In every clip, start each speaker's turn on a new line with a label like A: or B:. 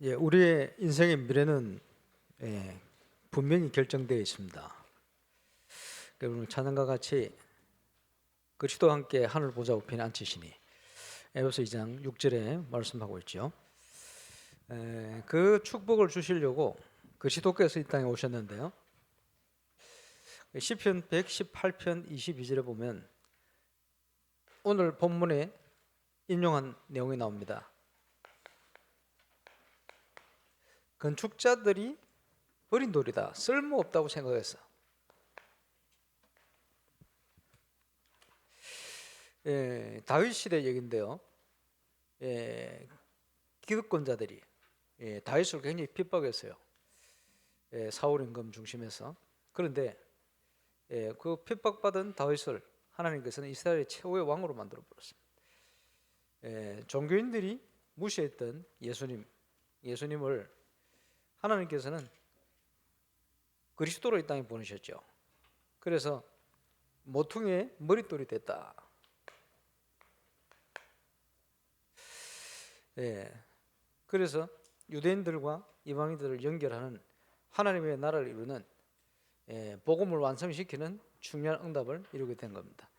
A: 우리의 인생의 미래는 분명히 결정되어 있습니다. 오늘 찬양과 같이 그리스도와 함께 하늘 보좌 우편에 앉히시니 에베소 2장 6절에 말씀하고 있죠. 그 축복을 주시려고 그리스도께서 이 땅에 오셨는데요. 시편 118편 22절에 보면 오늘 본문에 인용한 내용이 나옵니다. 건축자들이 버린 돌이다, 쓸모없다고 생각했어. 다윗 시대 얘기인데요. 기득권자들이 다윗을 굉장히 핍박했어요. 사울 임금 중심에서. 그런데 그 핍박받은 다윗을 하나님께서는 이스라엘의 최고의 왕으로 만들어 버렸습니다. 종교인들이 무시했던 예수님을 하나님께서는 그리스도로 이 땅에 보내셨죠. 그래서 모퉁이의 머릿돌이 됐다. 그래서 유대인들과 이방인들을 연결하는 하나님의 나라를 이루는 복음을 완성시키는 중요한 응답을 이루게 된 겁니다.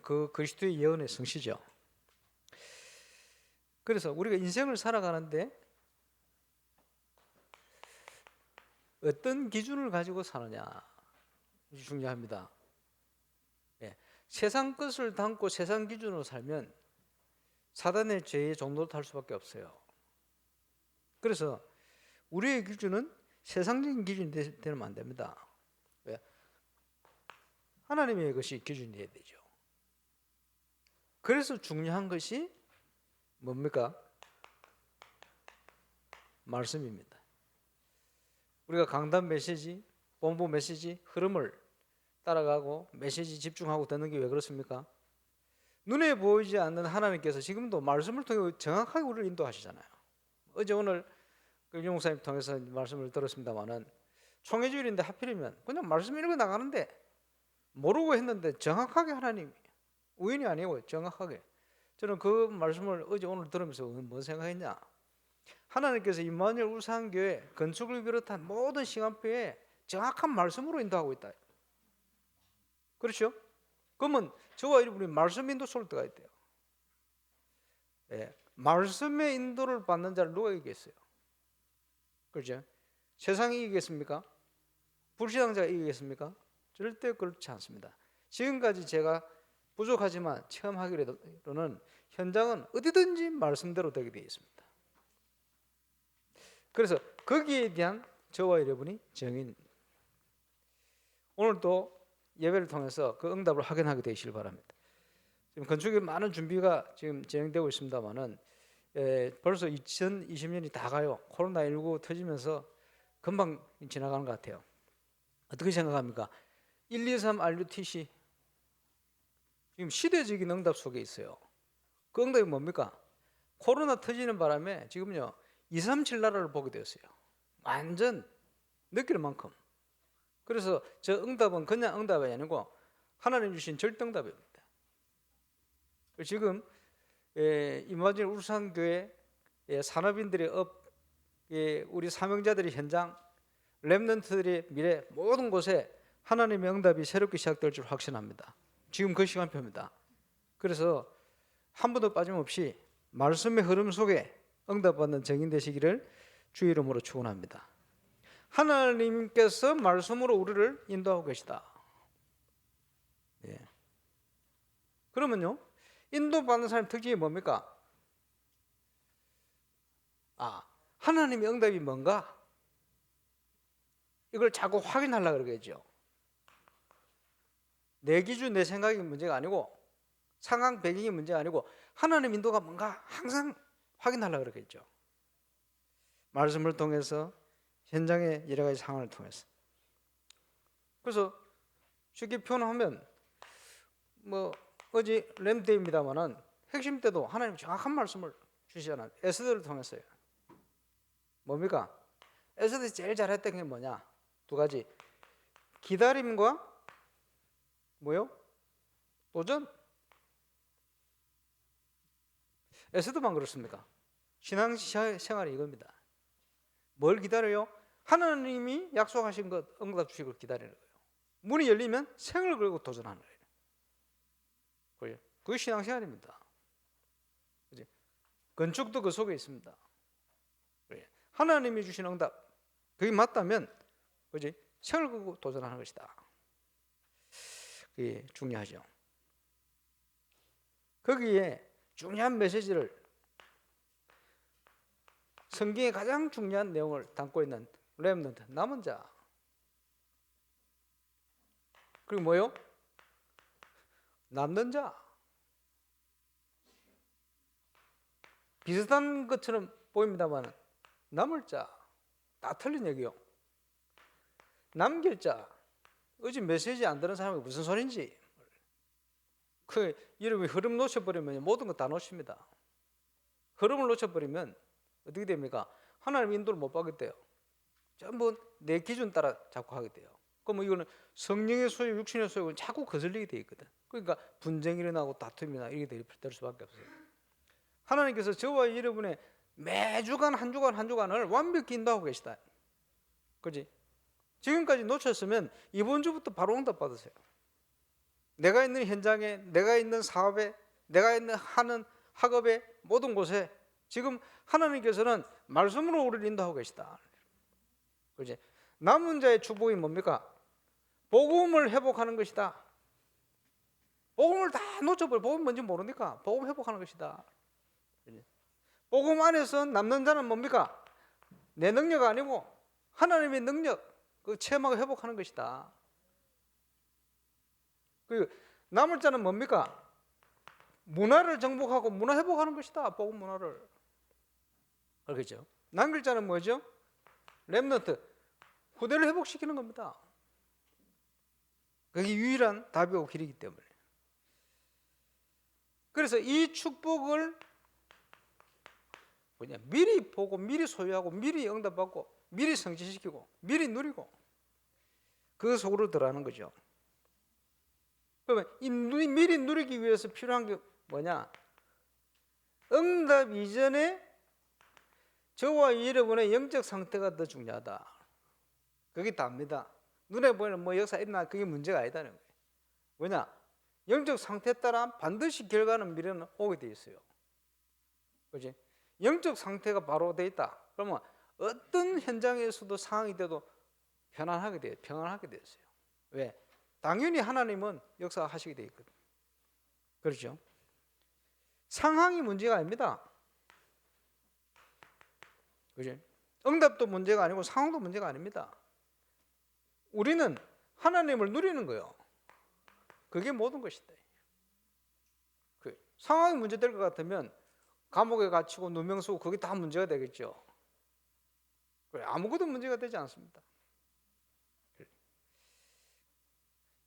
A: 그 그리스도의 예언의 성취죠. 그래서 우리가 인생을 살아가는데 어떤 기준을 가지고 사느냐 중요합니다. 세상 것을 담고 세상 기준으로 살면 사단의 죄의 종로를 탈 수밖에 없어요. 그래서 우리의 기준은 세상적인 기준이 되면 안 됩니다. 왜? 하나님의 것이 기준이 돼야 되죠. 그래서 중요한 것이 뭡니까? 말씀입니다. 우리가 강단 메시지, 본부 메시지 흐름을 따라가고 메시지 집중하고 듣는 게 왜 그렇습니까? 눈에 보이지 않는 하나님께서 지금도 말씀을 통해 정확하게 우리를 인도하시잖아요. 어제 오늘 윤 목사님 통해서 말씀을 들었습니다만은 총회주일인데 하필이면 그냥 말씀 읽어 나가는데 모르고 했는데 정확하게 하나님이 우연이 아니고 정확하게. 저는 그 말씀을 어제 오늘 들으면서 뭔 생각했냐? 하나님께서 임마누엘 울산교회 건축을 비롯한 모든 시간표에 정확한 말씀으로 인도하고 있다. 그렇죠? 그러면 저와 여러분이 말씀 인도 쏠 때가 있대요. 말씀의 인도를 받는 자를 누가 이기겠어요? 그렇죠? 세상이 이기겠습니까? 불신앙자가 이기겠습니까? 절대 그렇지 않습니다. 지금까지 제가 부족하지만 체험하기로는 현장은 어디든지 말씀대로 되게 되어 있습니다. 그래서 거기에 대한 저와 여러분이 증인. 오늘 또 예배를 통해서 그 응답을 확인하게 되시길 바랍니다. 지금 건축에 많은 준비가 지금 진행되고 있습니다만은 벌써 2020년이 다 가요. 코로나19 터지면서 금방 지나가는 것 같아요. 어떻게 생각합니까? 123 RUTC 지금 시대적인 응답 속에 있어요. 그 응답이 뭡니까? 코로나 터지는 바람에 지금요 237 나라를 보게 되었어요. 완전 느낄 만큼. 그래서 저 응답은 그냥 응답이 아니고 하나님 주신 절대응답입니다. 지금 임마누엘 울산교회 산업인들의 업, 우리 사명자들의 현장, 렘넌트들의 미래 모든 곳에 하나님의 응답이 새롭게 시작될 줄 확신합니다. 지금 그 시간표입니다. 그래서 한 번도 빠짐없이 말씀의 흐름 속에 응답받는 증인 되시기를 주의 이름으로 축원합니다. 하나님께서 말씀으로 우리를 인도하고 계시다. 그러면요, 인도받는 사람의 특징이 뭡니까? 하나님의 응답이 뭔가? 이걸 자꾸 확인하려고 그러겠죠. 내 기준, 내 생각이 문제가 아니고 상황 배경이 문제가 아니고 하나님 인도가 뭔가 항상 확인하려고 그러겠죠. 말씀을 통해서 현장의 여러 가지 상황을 통해서. 그래서 쉽게 표현하면 어제 램데이입니다만은 핵심 때도 하나님 정확한 말씀을 주시잖아요. 에스더를 통해서요. 뭡니까? 에스더가 제일 잘했던 게 뭐냐? 두 가지. 기다림과 뭐요? 도전. 에스더만 그렇습니까? 신앙생활이 이겁니다. 뭘 기다려요? 하나님이 약속하신 것 응답 주시고 기다리는 거예요. 문이 열리면 생을 걸고 도전하는 거예요. 그게 신앙생활입니다. 그치? 건축도 그 속에 있습니다. 하나님이 주신 응답 그게 맞다면 그치? 생을 걸고 도전하는 것이다. 그게 중요하죠. 거기에 중요한 메시지를 성경의 가장 중요한 내용을 담고 있는 렘넌트, 남은 자. 그리고 뭐요? 남는 자. 비슷한 것처럼 보입니다만 남을 자. 다 틀린 얘기요. 남길 자. 어제 메시지 안 들은 사람이 무슨 소린지. 여러분이 흐름 놓쳐버리면 모든 거 다 놓칩니다. 흐름을 놓쳐버리면 어떻게 됩니까? 하나님 인도를 못 받겠대요. 전부 내 기준 따라 자꾸 하게 돼요. 그러면 이거는 성령의 소유, 육신의 소유는 자꾸 거슬리게 돼 있거든. 그러니까 분쟁이 일어나고 다툼이나 이렇게 될 수밖에 없어요. 하나님께서 저와 여러분의 매주간 한 주간을 완벽히 인도하고 계시다. 그렇지? 지금까지 놓쳤으면 이번 주부터 바로 응답 받으세요. 내가 있는 현장에, 내가 있는 사업에, 내가 있는 하는 학업에 모든 곳에 지금 하나님께서는 말씀으로 우리를 인도하고 계시다. 그렇지? 남은 자의 축복이 뭡니까? 복음을 회복하는 것이다. 복음을 다 놓쳐버려. 복음 뭔지 모르니까 복음 회복하는 것이다. 그렇지? 복음 안에서 남는 자는 뭡니까? 내 능력 아니고 하나님의 능력, 그 체험하고 회복하는 것이다. 그 남을 자는 뭡니까? 문화를 정복하고 문화 회복하는 것이다. 복음 문화를. 알겠죠? 남길 자는 뭐죠? 렘넌트, 후대를 회복시키는 겁니다. 그게 유일한 답이고 길이기 때문에. 그래서 이 축복을 미리 보고 미리 소유하고 미리 응답받고 미리 성취시키고 미리 누리고 그 속으로 들어가는 거죠. 그러면 이 미리 누리기 위해서 필요한 게 뭐냐? 응답 이전에 저와 여러분의 영적 상태가 더 중요하다. 그게 답니다. 눈에 보이는 뭐 역사 있나 그게 문제가 아니다는 거예요. 뭐냐? 영적 상태에 따라 반드시 결과는 미래는 오게 돼 있어요. 그렇지? 영적 상태가 바로 돼 있다. 그러면 어떤 현장에서도 상황이 돼도 편안하게 돼요. 평안하게 되었어요. 왜? 당연히 하나님은 역사하시게 돼 있거든. 그렇죠? 상황이 문제가 아닙니다. 그렇지? 응답도 문제가 아니고 상황도 문제가 아닙니다. 우리는 하나님을 누리는 거예요. 그게 모든 것이다. 상황이 문제될 것 같으면 감옥에 갇히고 누명 쓰고 그게 다 문제가 되겠죠. 아무것도 문제가 되지 않습니다.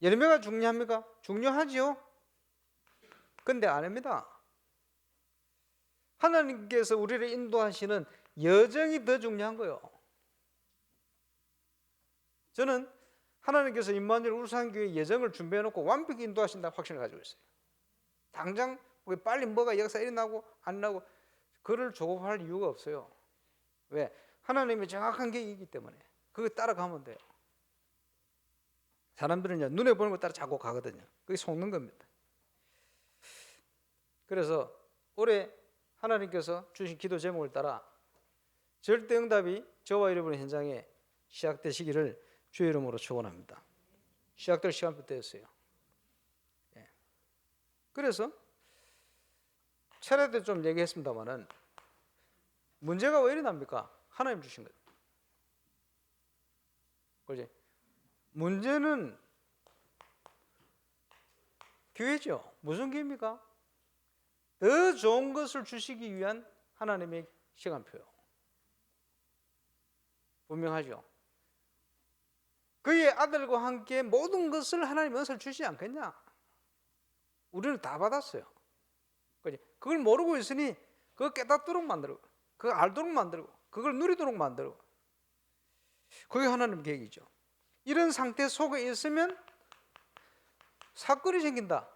A: 예레미야가 중요합니까? 중요하지요. 근데 아닙니다. 하나님께서 우리를 인도하시는 여정이 더 중요한 거예요. 저는 하나님께서 임마누엘 울산교회 여정을 준비해놓고 완벽히 인도하신다는 확신을 가지고 있어요. 당장 빨리 뭐가 역사 일어나고 안 일어나고 그를 조급할 이유가 없어요. 왜? 하나님이 정확한 계획이기 때문에 그거 따라가면 돼요. 사람들은 눈에 보는 거 따라 자꾸 가거든요. 그게 속는 겁니다. 그래서 올해 하나님께서 주신 기도 제목을 따라 절대 응답이 저와 여러분의 현장에 시작되시기를 주의 이름으로 축원합니다. 시작될 시간부터 됐어요. 그래서 차례도 좀 얘기했습니다만은 문제가 왜 일어납니까? 하나님 주신 거예요. 그렇지? 문제는 기회죠. 무슨 기회입니까? 더 좋은 것을 주시기 위한 하나님의 시간표요. 분명하죠. 그의 아들과 함께 모든 것을 하나님 은사를 주시지 않겠냐? 우리는 다 받았어요. 그걸 모르고 있으니 그걸 깨닫도록 만들고 그걸 알도록 만들고 그걸 누리도록 만들고 그게 하나님 계획이죠. 이런 상태 속에 있으면 사건이 생긴다.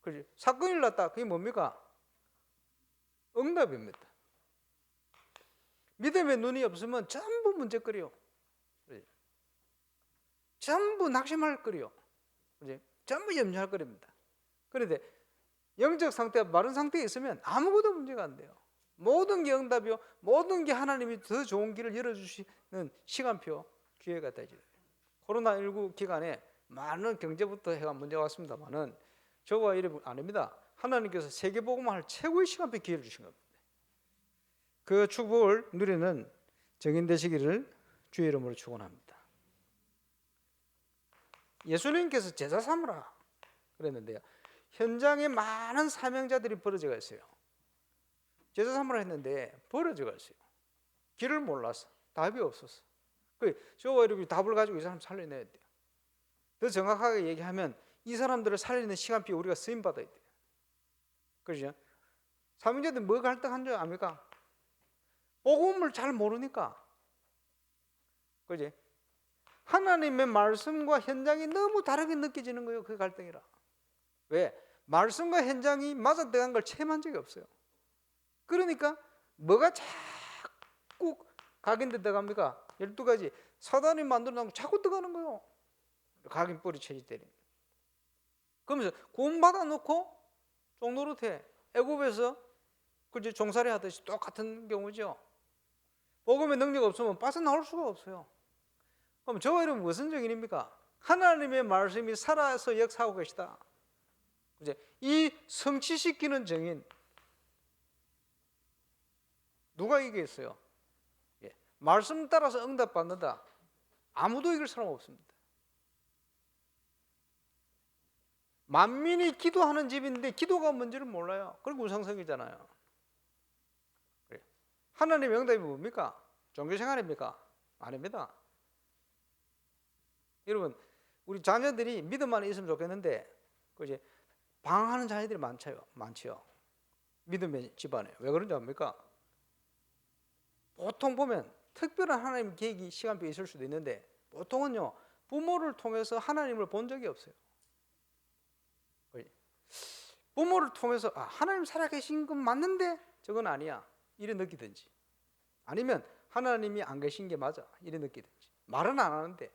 A: 그렇지? 사건이 났다. 그게 뭡니까? 응답입니다. 믿음의 눈이 없으면 전부 문제거리요. 전부 낙심할 거리요. 전부 염려할 거립니다. 그런데 영적 상태가 바른 상태에 있으면 아무것도 문제가 안 돼요. 모든 게 응답이요. 모든 게 하나님이 더 좋은 길을 열어주시는 시간표, 기회가 되죠. 코로나19 기간에 많은 경제부터 해가 문제가 왔습니다만은 저와 이래 아닙니다. 하나님께서 세계복음화할 최고의 시간표 기회를 주신 겁니다. 그 축복을 누리는 정인 되시기를 주의 이름으로 축원합니다. 예수님께서 제자 삼으라 그랬는데요. 현장에 많은 사명자들이 벌어져 있어요. 제자 삼으라 했는데 벌어져 있어요. 길을 몰라서 답이 없었어. 저와 여러분이 답을 가지고 이 사람 살려내야 돼요. 더 정확하게 얘기하면 이 사람들을 살리는 시간표에 우리가 쓰임 받아야 돼요. 그렇죠? 사명자들 뭐 갈등한 줄 압니까? 복음을 잘 모르니까. 그지? 하나님의 말씀과 현장이 너무 다르게 느껴지는 거예요. 그 갈등이라. 왜? 말씀과 현장이 맞아들어간 걸 체험한 적이 없어요. 그러니까 뭐가 자꾸 각인데 들어갑니까? 12가지 사단이 만들어 놓은 거 자꾸 들어가는 거예요. 각인 뿌리 채지 때리는. 그러면서 구원받아 놓고 종노릇해. 애굽에서 그지 종살이 하듯이 똑같은 경우죠. 복음의 능력 없으면 빠져나올 수가 없어요. 그럼 저와 여러분 무슨 증인입니까? 하나님의 말씀이 살아서 역사하고 계시다. 이제 이 성취시키는 증인 누가 이기겠어요? 예. 말씀 따라서 응답받는다. 아무도 이길 사람 없습니다. 만민이 기도하는 집인데 기도가 뭔지를 몰라요. 그리고 우상성이잖아요. 그래. 하나님의 응답이 뭡니까? 종교생활입니까? 아닙니다. 여러분 우리 자녀들이 믿음 안에 있으면 좋겠는데 그지 방황하는 자녀들이 많지요. 믿음의 집안에. 왜 그런지 압니까? 보통 보면 특별한 하나님 계획이 시간표에 있을 수도 있는데 보통은요 부모를 통해서 하나님을 본 적이 없어요. 부모를 통해서 하나님 살아계신 건 맞는데 저건 아니야 이래 느끼든지 아니면 하나님이 안 계신 게 맞아 이래 느끼든지 말은 안 하는데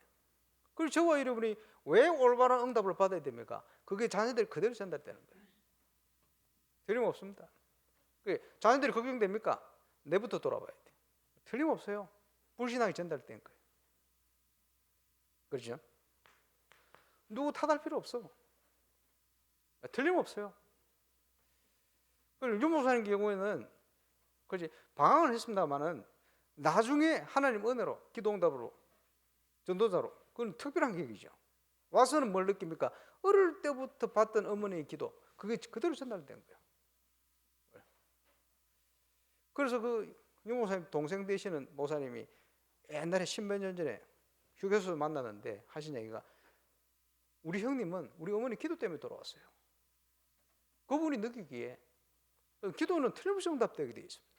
A: 그리고 저와 여러분이 왜 올바른 응답을 받아야 됩니까? 그게 자녀들이 그대로 전달되는 거예요. 틀림없습니다. 자녀들이 걱정됩니까? 내부터 돌아봐야 돼. 틀림없어요. 불신앙이 전달된 거예요. 그렇죠? 누구 탓할 필요 없어. 틀림없어요. 윤 목사님 경우에는 그렇지 방황을 했습니다만은 나중에 하나님 은혜로 기도응답으로 전도자로 그건 특별한 계기죠. 와서는 뭘 느낍니까? 어릴 때부터 받던 어머니의 기도 그게 그대로 전달된 거예요. 그래서 윤 목사님 동생 되시는 목사님이 옛날에 10몇 년 전에 휴게소에서 만났는데 하신 얘기가 우리 형님은 우리 어머니 기도 때문에 돌아왔어요. 그분이 느끼기에 기도는 틀림없이 응답되게 되어 있습니다.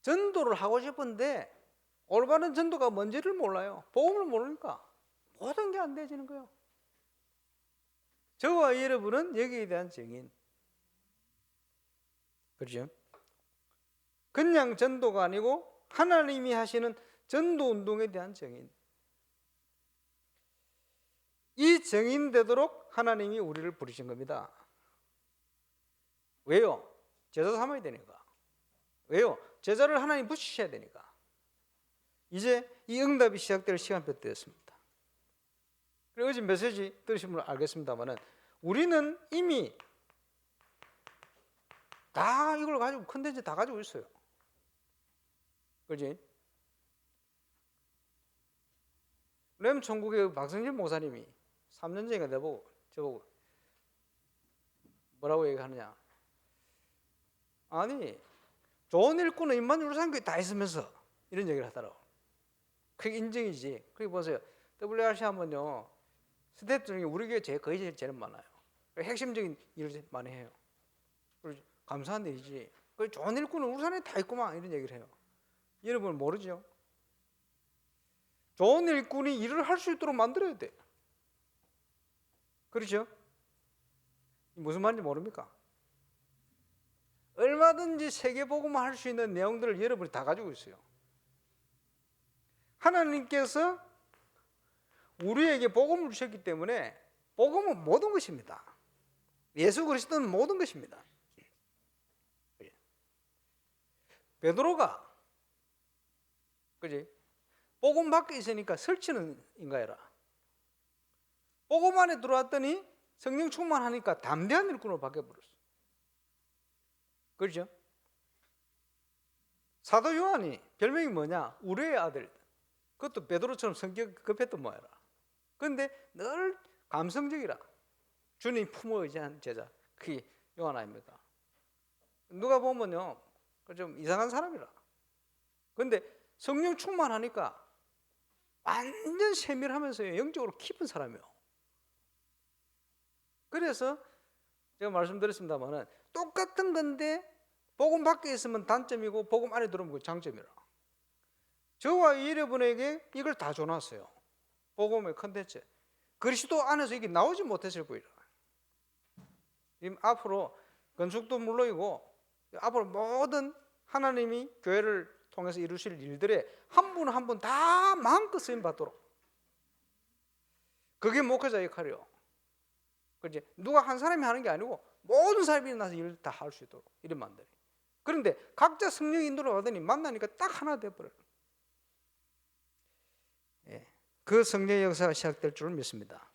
A: 전도를 하고 싶은데 올바른 전도가 뭔지를 몰라요. 복음을 모르니까 모든 게 안 되어지는 거예요. 저와 여러분은 여기에 대한 증인. 그렇죠? 그냥 전도가 아니고 하나님이 하시는 전도 운동에 대한 증인. 이 증인 되도록 하나님이 우리를 부르신 겁니다. 왜요? 제자 삼아야 되니까. 왜요? 제자를 하나님 붙이셔야 되니까. 이제 이 응답이 시작될 시간표 때였습니다. 그리고 어제 메시지 들으신 분은 알겠습니다만은 우리는 이미 다 이걸 가지고 컨텐츠 다 가지고 있어요. 그렇지? 렘 천국의 박성진 목사님이 3년 전에 저보고 뭐라고 얘기하느냐? 아니 좋은 일꾼은 임마누엘 산교에 다 있으면서 이런 얘기를 하더라고. 그게 인정이지. 그리고 보세요. WRC 하면요 스태프 중에 우리 교회 거의 제일 많아요. 핵심적인 일을 많이 해요. 감사한 일이지. 그 좋은 일꾼은 우리 산에 다 있구만 이런 얘기를 해요. 여러분 모르죠? 좋은 일꾼이 일을 할 수 있도록 만들어야 돼. 그렇죠? 무슨 말인지 모릅니까? 얼마든지 세계복음을 할 수 있는 내용들을 여러분이 다 가지고 있어요. 하나님께서 우리에게 복음을 주셨기 때문에 복음은 모든 것입니다. 예수 그리스도는 모든 것입니다. 베드로가 그지? 복음 밖에 있으니까 설치는 인가해라. 복음 안에 들어왔더니 성령 충만하니까 담대한 일꾼으로 바뀌어버렸어. 그렇죠? 사도 요한이 별명이 뭐냐? 우레의 아들. 그것도 베드로처럼 성격 급했던 모양이라. 그런데 늘 감성적이라. 주님 품어 의지한 제자. 그게 요한 아닙니까? 누가 보면요, 좀 이상한 사람이라. 그런데 성령 충만하니까 완전 세밀하면서 영적으로 깊은 사람이에요. 그래서 제가 말씀드렸습니다만은 똑같은 건데 복음 밖에 있으면 단점이고 복음 안에 들어오면 장점이라. 저와 여러분에게 이걸 다 줘놨어요. 복음의 컨텐츠. 그리스도 안에서 이게 나오지 못했을 거예요. 앞으로 건축도 물론이고 앞으로 모든 하나님이 교회를 통해서 이루실 일들에 한 분 한 분 다 마음껏 쓰임 받도록. 그게 목회자 역할이요. 그렇지? 누가 한 사람이 하는 게 아니고 모든 사람이 나서 일을 다 할 수 있도록 이런 만들어. 그런데 각자 성령 인도를 받으니 만나니까 딱 하나 돼버려요. 예, 그 성령의 역사가 시작될 줄 믿습니다.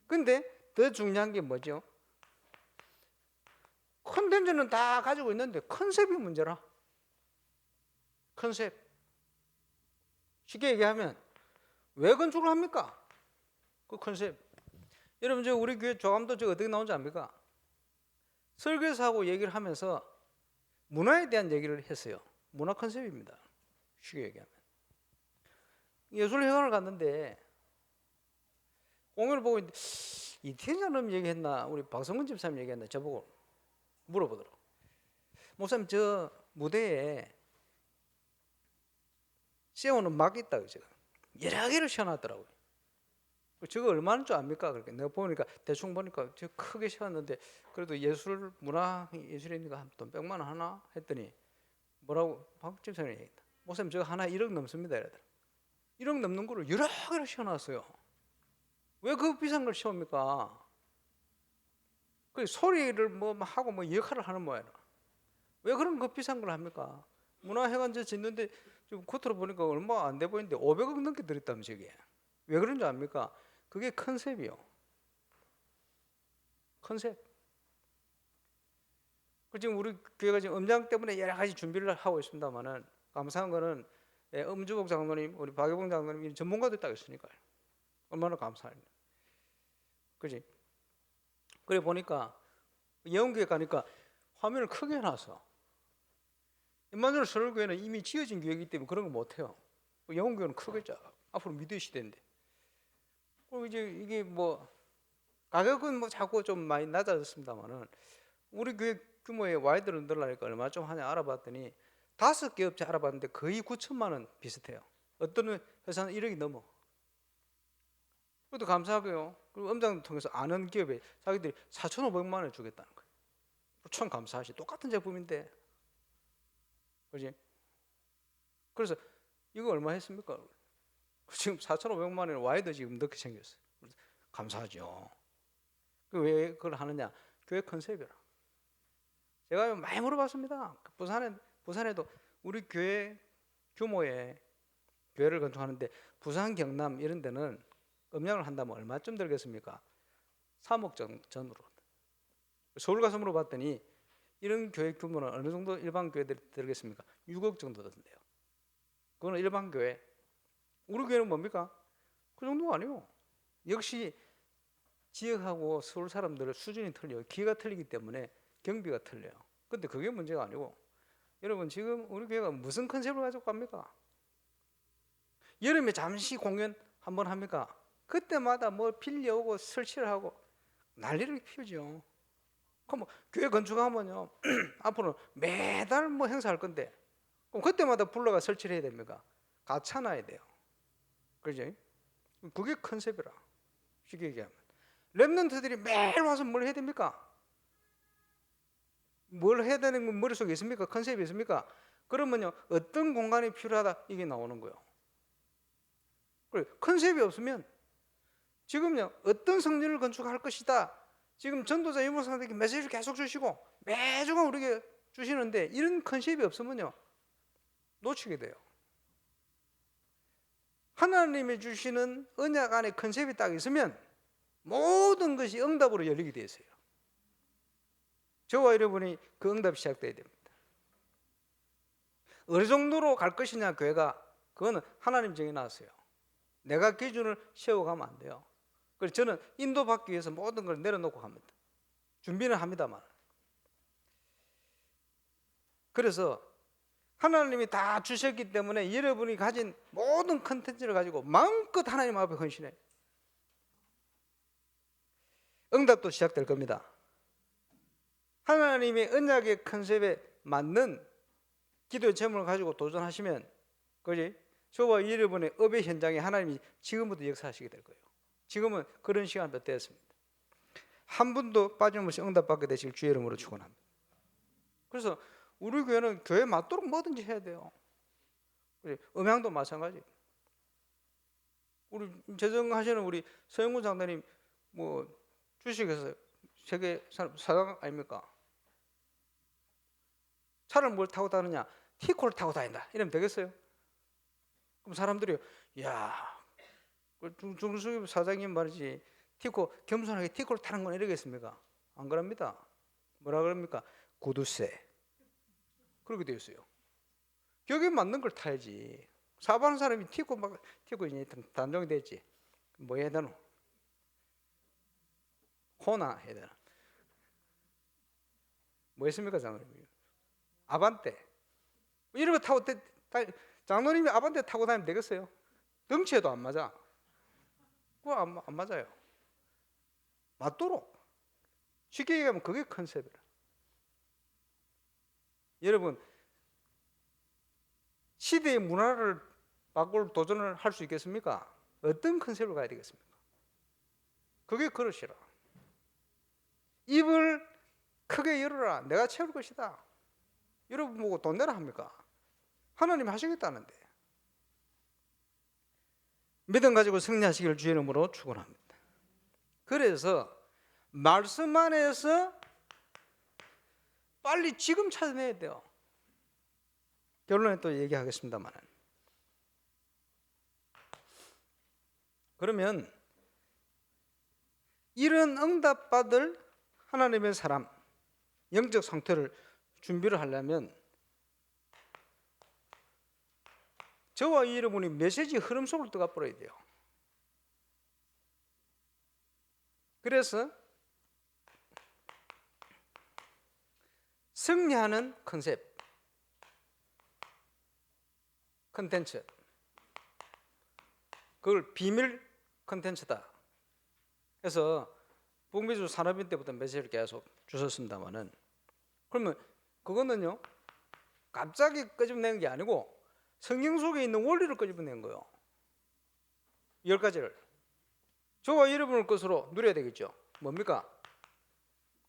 A: 그런데 더 중요한 게 뭐죠? 컨텐츠는 다 가지고 있는데 컨셉이 문제라. 컨셉. 쉽게 얘기하면 왜 건축을 합니까? 그 컨셉. 여러분 저 우리 교회 조감도 저 어떻게 나온지 압니까? 설교사하고 얘기를 하면서 문화에 대한 얘기를 했어요. 문화 컨셉입니다. 쉽게 얘기하면. 예술회관을 갔는데 공연을 보고 있는데 이태자님 얘기했나 우리 박성근 집사님 얘기했나 저보고 물어보더라고. 목사님 저 무대에 세우는 막이 있다고 제가 여러 개를 씌워놨더라고요. 저거 얼마인 줄 압니까? 그렇게 내가 보니까 대충 보니까 저 크게 씌웠는데 그래도 예술 문화 예술이니까 한 돈 100만 원 하나 했더니 뭐라고 박 집사님이 얘기했다. 목사님 저거 하나 1억 넘습니다. 이러더라. 1억 넘는 거를 여러 개를 씌워놨어요. 왜 그 비싼 걸 씌웁니까? 그 소리를 뭐 하고 뭐 역할을 하는 모양이라. 왜 그런 그 비싼 걸 합니까? 문화회관 저 짓는데 좀 겉으로 보니까 얼마 안 돼 보이는데 500억 넘게 들었다면 저게. 왜 그런 줄 압니까? 그게 컨셉이요. 컨셉. 지금 우리 교회가 지금 음장 때문에 여러 가지 준비를 하고 있습니다만은 감사한 거는 음주복 장로님, 우리 박여봉 장로님 전문가도 딱 있으니까요. 얼마나 감사합니다. 그지? 그래 보니까 예언교회 가니까 화면을 크게 해놔서 임마누엘 서울교회는 이미 지어진 교회이기 때문에 그런 거 못해요. 예언교회는 크겠죠. 앞으로 미디어 시대인데. 그리고 이제 이게 뭐 가격은 뭐 자꾸 좀 많이 낮아졌습니다만은 우리 교회 규모의 와이드를 늘라니까 얼마 좀 하냐 알아봤더니 5개 업체 알아봤는데 거의 9천만 원 비슷해요. 어떤 회사는 1억이 넘어. 그것도 감사하고요. 그리고 음장을 통해서 아는 기업에 자기들이 4,500만 원을 주겠다는 거예요. 참 감사하시. 똑같은 제품인데, 그지? 그래서 이거 얼마 했습니까? 지금 4,500만 원에 와이드 지금 넣게 생겼어요. 감사하죠. 왜 그걸 하느냐? 교회 컨셉이라. 제가 많이 물어봤습니다. 부산에도 우리 교회 규모의 교회를 건축하는데 부산, 경남 이런 데는 음양을 한다면 얼마쯤 들겠습니까? 3억 전으로. 서울 가서 물어봤더니 이런 교회 규모는 어느 정도 일반 교회들이 들겠습니까? 6억 정도 든대요. 그거는 일반 교회. 우리 교회는 뭡니까? 그 정도가 아니에요. 역시 지역하고 서울 사람들의 수준이 틀려요. 기가 틀리기 때문에 경비가 틀려요. 근데 그게 문제가 아니고 여러분 지금 우리 교회가 무슨 컨셉을 가지고 갑니까? 여름에 잠시 공연 한번 합니까? 그때마다 뭐 빌려오고 설치를 하고 난리를 피우죠. 그럼 뭐 교회 건축하면요 앞으로 매달 뭐 행사할 건데 그럼 그때마다 불러가 설치를 해야 됩니까? 갖춰놔야 돼요. 그죠? 그게 컨셉이라. 쉽게 얘기하면 렘넌트들이 매일 와서 뭘 해야 됩니까? 뭘 해야 되는 건 머릿속에 있습니까? 컨셉이 있습니까? 그러면요, 어떤 공간이 필요하다 이게 나오는 거예요. 그래, 컨셉이 없으면 지금요, 어떤 성전을 건축할 것이다. 지금 전도자 유목사님께 메시지를 계속 주시고 매주간 우리에게 주시는데 이런 컨셉이 없으면요, 놓치게 돼요. 하나님이 주시는 언약 안에 컨셉이 딱 있으면 모든 것이 응답으로 열리게 되어 있어요. 저와 여러분이 그 응답이 시작돼야 됩니다. 어느 정도로 갈 것이냐 교회가, 그거는 하나님 정해놨어요. 내가 기준을 세워가면 안 돼요. 그래서 저는 인도받기 위해서 모든 걸 내려놓고 합니다. 준비는 합니다만. 그래서 하나님이 다 주셨기 때문에 여러분이 가진 모든 컨텐츠를 가지고 마음껏 하나님 앞에 헌신해요. 응답도 시작될 겁니다. 하나님의 언약의 컨셉에 맞는 기도의 제목을 가지고 도전하시면, 그지? 저와 여러분의 업의 현장에 하나님이 지금부터 역사하시게 될 거예요. 지금은 그런 시간도 되었습니다. 한 분도 빠짐없이 응답받게 되실 주의 이름으로 축원합니다. 그래서 우리 교회는 교회 맞도록 뭐든지 해야 돼요. 음향도 마찬가지. 우리 재정하시는 우리 서영군 장로님 뭐 주식회사 세계 사장 아닙니까? 차를 뭘 타고 다니냐? 티코를 타고 다닌다. 이러면 되겠어요? 그럼 사람들이 야, 중수기 사장님 말이지 티코 겸손하게 티코를 타는 건 이러겠습니까? 안 그럽니다. 뭐라 그럽니까? 구두쇠. 그렇게 되어 있어요. 격에 맞는 걸 타야지. 사업하는 사람이 티코 이제 단종이 됐지. 뭐 해야 되노? 호나 해야 되나? 뭐 했습니까, 장로님? 아반떼. 이런 거 타고 장로님이 아반떼 타고 다니면 되겠어요? 덩치에도 안 맞아. 그거 안 맞아요. 맞도록. 쉽게 얘기하면 그게 컨셉이라. 여러분, 시대의 문화를 바꿀 도전을 할 수 있겠습니까? 어떤 컨셉을 가야 되겠습니까? 그게 그릇이라. 입을 크게 열어라. 내가 채울 것이다. 여러분 보고 돈 내라 합니까? 하나님 하시겠다는데. 믿음 가지고 승리하시기를 주의 이름으로 축원합니다. 그래서 말씀 안에서 빨리 지금 찾아내야 돼요. 결론에 또 얘기하겠습니다만, 그러면 이런 응답받을 하나님의 사람, 영적 상태를 준비를 하려면 저와 여러분이 메시지 흐름 속을 들어가 버려야 돼요. 그래서 승리하는 컨셉, 컨텐츠, 그걸 비밀 컨텐츠다. 그래서 북미주 산업인 때부터 메시지를 계속 주셨습니다만은, 그러면 그거는요 갑자기 끄집어낸 게 아니고 성경 속에 있는 원리를 끄집어낸 거예요. 10가지를 저와 여러분의 것으로 누려야 되겠죠. 뭡니까?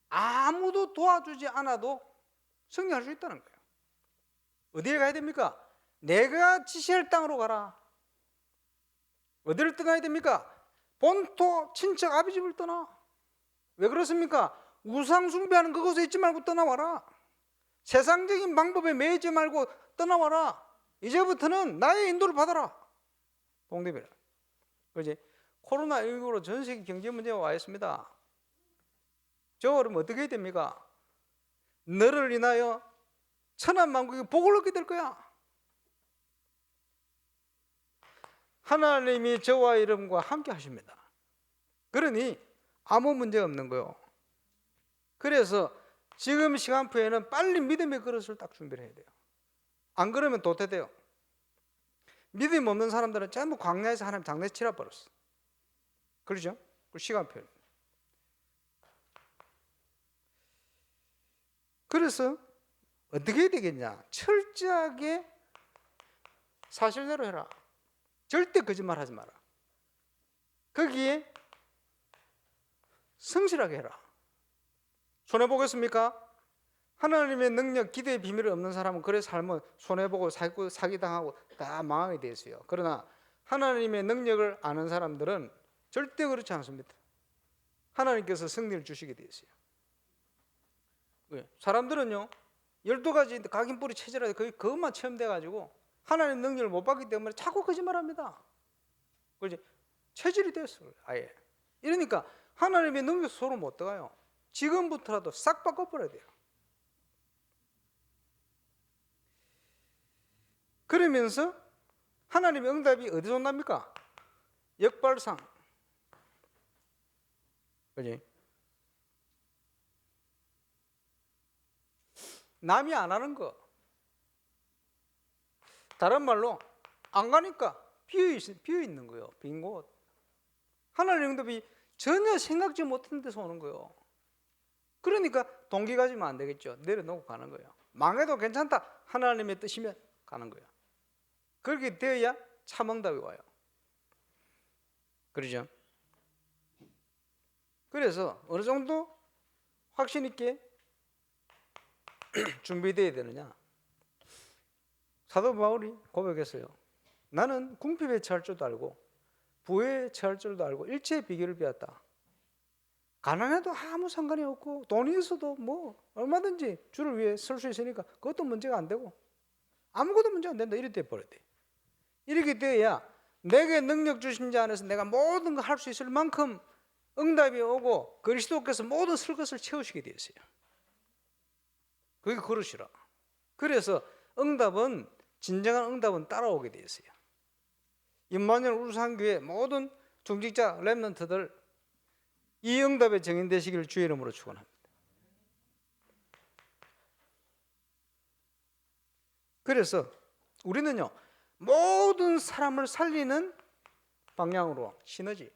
A: 아무도 도와주지 않아도 승리할 수 있다는 거예요. 어디에 가야 됩니까? 내가 지시할 땅으로 가라. 어디를 떠나야 됩니까? 본토 친척 아비 집을 떠나. 왜 그렇습니까? 우상 숭배하는 그곳에 있지 말고 떠나와라. 세상적인 방법에 매이지 말고 떠나와라. 이제부터는 나의 인도를 받아라. 동대비라. 그렇지? 코로나19로 전 세계 경제 문제가 와 있습니다. 저 그러면 어떻게 해야 됩니까? 너를 인하여 천한만국이 복을 얻게 될 거야. 하나님이 저와 여러분과 함께 하십니다. 그러니 아무 문제 없는 거요. 그래서 지금 시간표에는 빨리 믿음의 그릇을 딱 준비를 해야 돼요. 안 그러면 도태돼요. 믿음 없는 사람들은 전부 광야에서 하나님 장례 치러 버렸어. 그렇죠? 그 시간표. 그래서 어떻게 해야 되겠냐? 철저하게 사실대로 해라. 절대 거짓말 하지 마라. 거기에 성실하게 해라. 손해보겠습니까? 하나님의 능력, 기도의 비밀이 없는 사람은 그래 살면 손해보고 사기당하고 다 망하게 돼 있어요. 그러나 하나님의 능력을 아는 사람들은 절대 그렇지 않습니다. 하나님께서 승리를 주시게 돼 있어요. 사람들은요 12가지 각인뿌리 체질에 그것만 체험돼가지고 하나님의 능력을 못 받기 때문에 자꾸 거짓말합니다. 그렇지? 체질이 됐어요 아예. 이러니까 하나님의 능력 서로 못 들어가요. 지금부터라도 싹 바꿔버려야 돼요. 그러면서 하나님의 응답이 어디서 온답니까? 역발상. 그지? 남이 안 하는 거. 다른 말로 안 가니까 비어 있는 거예요. 빈 곳. 하나님의 응답이 전혀 생각지 못한 데서 오는 거예요. 그러니까 동기 가지면 안 되겠죠. 내려놓고 가는 거예요. 망해도 괜찮다. 하나님의 뜻이면 가는 거예요. 그렇게 되어야 참응답이 와요. 그러죠? 그래서 어느 정도 확신 있게 준비되어야 되느냐? 사도 바울이 고백했어요. 나는 궁핍에 처할 줄도 알고 부에 처할 줄도 알고 일체의 비결을 배웠다. 가난해도 아무 상관이 없고 돈이 있어도 뭐 얼마든지 주를 위해 쓸 수 있으니까 그것도 문제가 안 되고 아무것도 문제가 안 된다. 이렇게 돼버려야 돼. 이렇게 돼야 내게 능력 주신 자 안에서 내가 모든 걸 할 수 있을 만큼 응답이 오고 그리스도께서 모든 쓸 것을 채우시게 되어 있어요. 그게 그릇이라. 그래서 응답은 진정한 응답은 따라오게 되어 있어요. 임마누엘 울산교회 모든 중직자 렘넌트들 이 응답에 정인되시기를 주의 이름으로 축원합니다. 그래서 우리는요 모든 사람을 살리는 방향으로 시너지.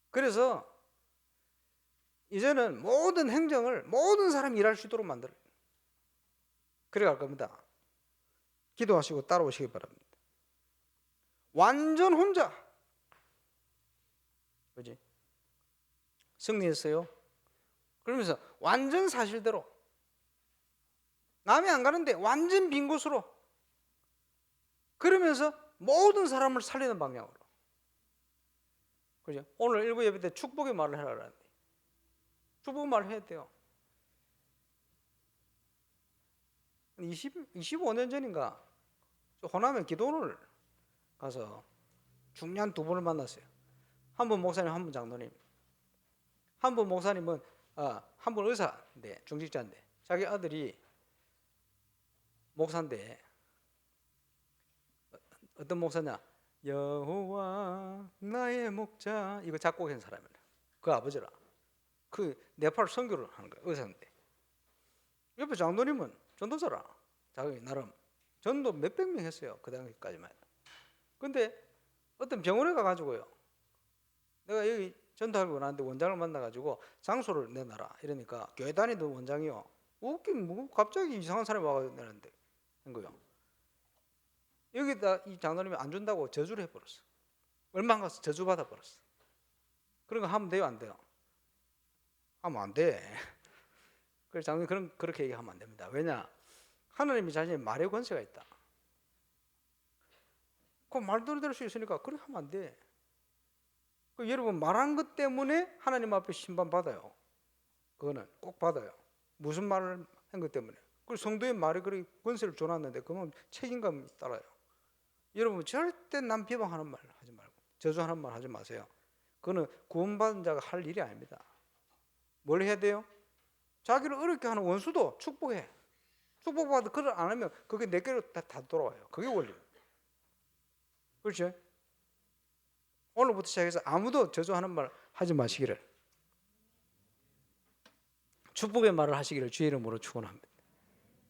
A: 그래서 이제는 모든 행정을 모든 사람이 일할 수 있도록 만들어요. 그래 갈 겁니다. 기도하시고 따라오시기 바랍니다. 완전 혼자. 그지? 승리했어요. 그러면서 완전 사실대로 남이 안 가는데 완전 빈 곳으로 그러면서 모든 사람을 살리는 방향으로. 그죠? 오늘 일부 예배 때 축복의 말을 해라 그러는데 축복 말을 해야 돼요. 25년 전인가 호남에 기도원을 가서 중요한 두 분을 만났어요. 한 분 목사님, 한 분 장로님. 한 분 목사님은 한 분 의사인데 중직자인데 자기 아들이 목사인데 어떤 목사냐? 여호와 나의 목자 이거 작곡한 사람이라. 그 아버지라. 그 네팔 선교를 하는 거예요. 의사인데. 옆에 장로님은 전도사라. 자기 나름 전도 몇백 명 했어요. 그 당시까지만. 근데 어떤 병원에 가가지고요. 내가 여기 전도하고 나는데 원장을 만나가지고 장소를 내놔라. 이러니까 교회 다니던 원장이요. 웃긴 뭐 갑자기 이상한 사람이 와가지고 내는데 한 거요. 여기다 이 장로님이 안 준다고 저주를 해버렸어. 얼마 안 가서 저주 받아버렸어. 그런 거 하면 돼요, 안 돼요? 하면 안 돼. 그래서 장로님 그렇게 얘기하면 안 됩니다. 왜냐? 하나님이 자신의 말의 권세가 있다. 그 말대로 될 수 있으니까 그렇게 하면 안 돼. 여러분 말한 것 때문에 하나님 앞에 심판 받아요. 그거는 꼭 받아요. 무슨 말을 한 것 때문에. 그리고 성도의 말에 그렇게 권세를 줘놨는데 그건 책임감 따라요. 여러분 절대 남 비방하는 말 하지 말고 저주하는 말 하지 마세요. 그거는 구원받은 자가 할 일이 아닙니다. 뭘 해야 돼요? 자기를 어렵게 하는 원수도 축복해. 축복받아 그걸 안 하면 그게 내게로 다 돌아와요. 그게 원리입니다. 그렇죠? 오늘부터 시작해서 아무도 저주하는 말 하지 마시기를, 축복의 말을 하시기를 주의 이름으로 축원합니다.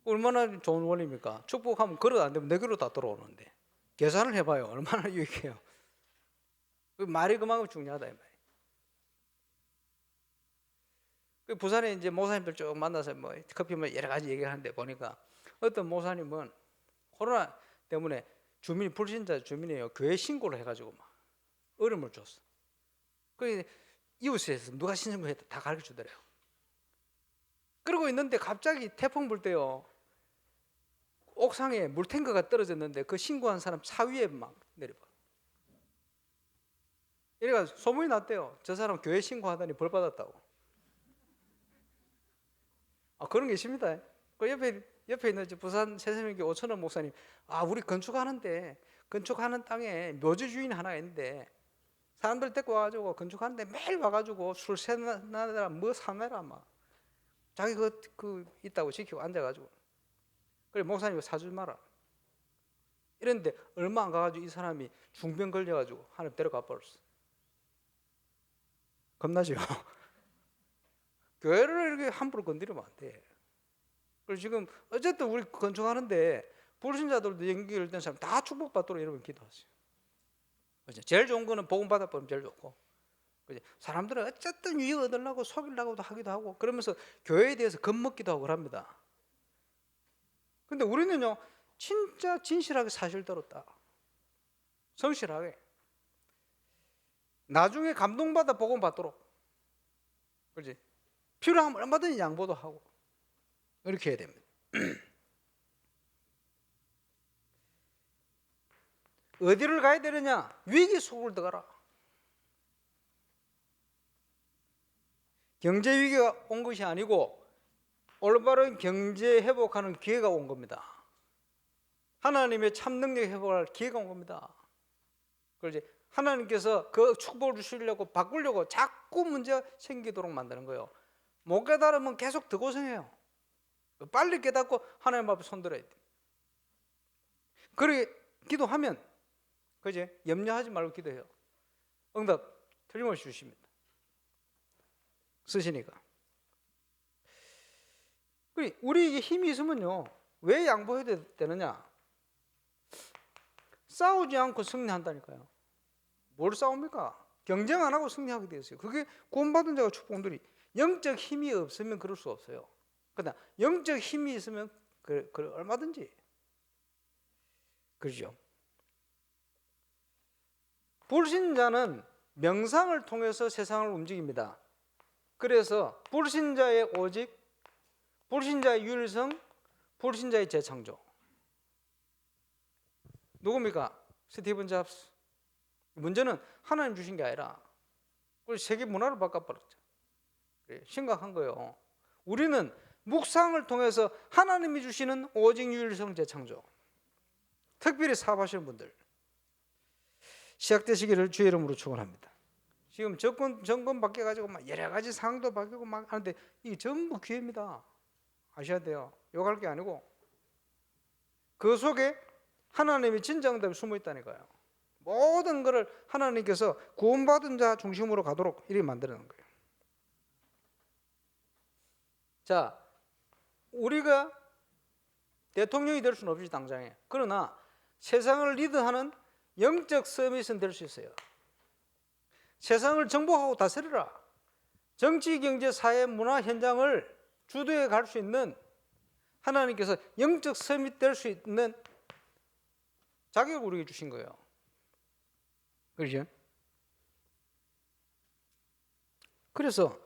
A: 얼마나 좋은 원리입니까? 축복하면 그릇 안 되면 내게로 다 돌아오는데 계산을 해봐요. 얼마나 유익해요. 그 말이 그만큼 중요하다 이 말이에요. 그 부산에 이제 목사님들 쭉 만나서 뭐 커피 뭐 여러 가지 얘기하는데 보니까 어떤 목사님은 코로나 때문에 주민이 불신자 주민이에요. 교회 신고를 해가지고 막 어려움을 줬어. 그 이웃에서 누가 신고했다 다 가르쳐 주더래요. 그러고 있는데 갑자기 태풍 불 때요, 옥상에 물탱크가 떨어졌는데 그 신고한 사람 차 위에 막 내려봐. 이래가 소문이 났대요. 저 사람 교회 신고하더니 벌 받았다고. 그런 게 있습니다. 그 옆에 있는 부산 새세명교 오천원 목사님, 우리 건축하는 땅에 묘지 주인 하나가 있는데 사람들 데리고 와가지고 건축하는데 매일 와가지고 술 세나라 뭐 사내라 막 자기 그 있다고 지키고 앉아가지고, 그래 목사님 사주지 마라 이랬는데 얼마 안 가가지고 이 사람이 중병 걸려가지고 하나님 데려가 버렸어. 겁나죠? 교회를 이렇게 함부로 건드리면 안 돼. 그래서 지금 어쨌든 우리 건축하는데 불신자들도 연결된 사람 다 축복받도록 여러분 기도하세요. 그죠? 제일 좋은 거는 복음 받아보면 제일 좋고, 그죠? 사람들은 어쨌든 유익 얻으려고 속이려고도 하기도 하고 그러면서 교회에 대해서 겁먹기도 하고 그럽니다. 근데 우리는요 진짜 진실하게 사실대로 딱 성실하게 나중에 감동받아 복음 받도록, 그렇지? 필요하면 얼마든지 양보도 하고 이렇게 해야 됩니다. 어디를 가야 되느냐? 위기 속으로 들어가라. 경제 위기가 온 것이 아니고 올바른 경제 회복하는 기회가 온 겁니다. 하나님의 참 능력 회복할 기회가 온 겁니다. 그렇지? 하나님께서 그 축복을 주시려고 바꾸려고 자꾸 문제가 생기도록 만드는 거예요. 못 깨달으면 계속 더 고생해요. 빨리 깨닫고 하나님 앞에 손들어야 돼. 그렇게 기도하면, 그지? 염려하지 말고 기도해요. 응답 틀림없이 주십니다. 쓰시니까. 우리 힘이 있으면요 왜 양보해야 되느냐? 싸우지 않고 승리한다니까요. 뭘 싸웁니까? 경쟁 안 하고 승리하게 되었어요. 그게 구원받은 자가 축복들이. 영적 힘이 없으면 그럴 수 없어요. 그러나 영적 힘이 있으면 얼마든지. 그렇죠? 불신자는 명상을 통해서 세상을 움직입니다. 그래서 불신자의 오직, 불신자의 유일성, 불신자의 재창조. 누굽니까? 스티븐 잡스. 문제는 하나님 주신 게 아니라 우리 세계 문화를 바꿔버렸죠. 심각한 거예요. 우리는 묵상을 통해서 하나님이 주시는 오직 유일성 재창조, 특별히 사업하시는 분들 시작되시기를 주의 이름으로 축원합니다. 지금 정권 바뀌어가지고 막 여러 가지 상황도 바뀌고 막 하는데 이게 전부 기회입니다. 아셔야 돼요. 욕할 게 아니고 그 속에 하나님의 진정답이 숨어 있다니까요. 모든 것을 하나님께서 구원받은 자 중심으로 가도록 이렇게 만드는 거예요. 자, 우리가 대통령이 될 수는 없지 당장에. 그러나 세상을 리드하는 영적 서밋은 될 수 있어요. 세상을 정복하고 다스리라. 정치, 경제, 사회, 문화 현장을 주도해 갈 수 있는, 하나님께서 영적 서밋 될 수 있는 자격을 우리에게 주신 거예요. 그렇죠? 그래서